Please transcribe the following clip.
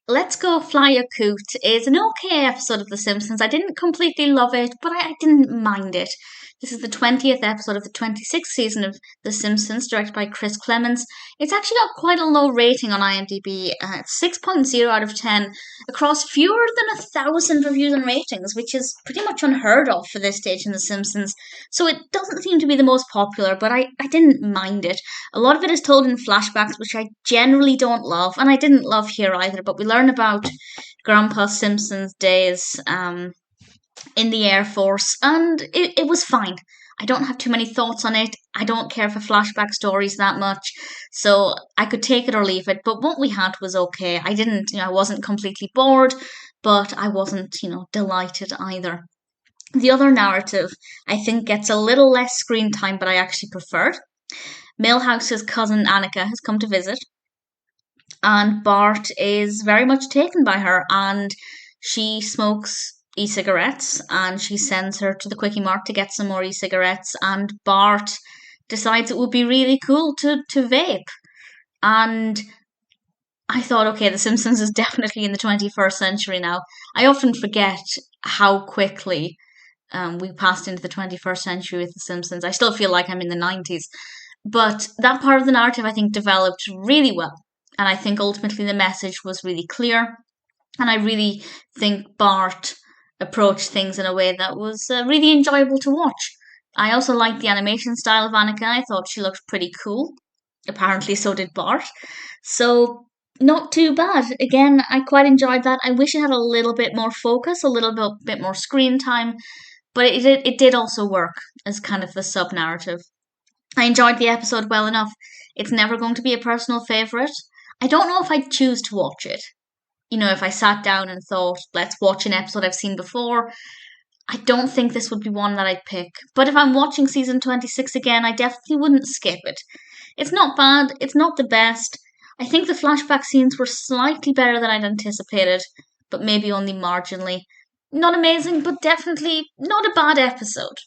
Let's Go Fly a Coot is an okay episode of The Simpsons. I didn't completely love it, but I didn't mind it. This is the 20th episode of the 26th season of The Simpsons, directed by Clements. It's actually got quite a low rating on IMDb, 6.0 out of 10, across fewer than 1,000 reviews and ratings, which is pretty much unheard of for this stage in The Simpsons. So it doesn't seem to be the most popular, but I didn't mind it. A lot of it is told in flashbacks, which I generally don't love, and I didn't love here either, but we learn about Grandpa Simpson's days in the Air Force, and it was fine. I don't have too many thoughts on it. I don't care for flashback stories that much, so I could take it or leave it. But what we had was okay. I wasn't completely bored, but I wasn't, delighted either. The other narrative, I think, gets a little less screen time, but I actually preferred. Milhouse's cousin Annika has come to visit, and Bart is very much taken by her, and she smokes e-cigarettes, and she sends her to the Quickie Mart to get some more e-cigarettes, and Bart decides it would be really cool to vape. And I thought, okay, The Simpsons is definitely in the 21st century now. I often forget how quickly we passed into the 21st century with The Simpsons. I still feel like I'm in the 90s. But that part of the narrative, I think, developed really well. And I think ultimately the message was really clear. And I really think Bart approached things in a way that was really enjoyable to watch. I also liked the animation style of Annika. I thought she looked pretty cool. Apparently, so did Bart. So, not too bad. Again, I quite enjoyed that. I wish it had a little bit more focus, a little bit more screen time. But it did also work as kind of the sub narrative. I enjoyed the episode well enough. It's never going to be a personal favourite. I don't know if I'd choose to watch it. If I sat down and thought, let's watch an episode I've seen before, I don't think this would be one that I'd pick. But if I'm watching season 26 again, I definitely wouldn't skip it. It's not bad, it's not the best. I think the flashback scenes were slightly better than I'd anticipated, but maybe only marginally. Not amazing, but definitely not a bad episode.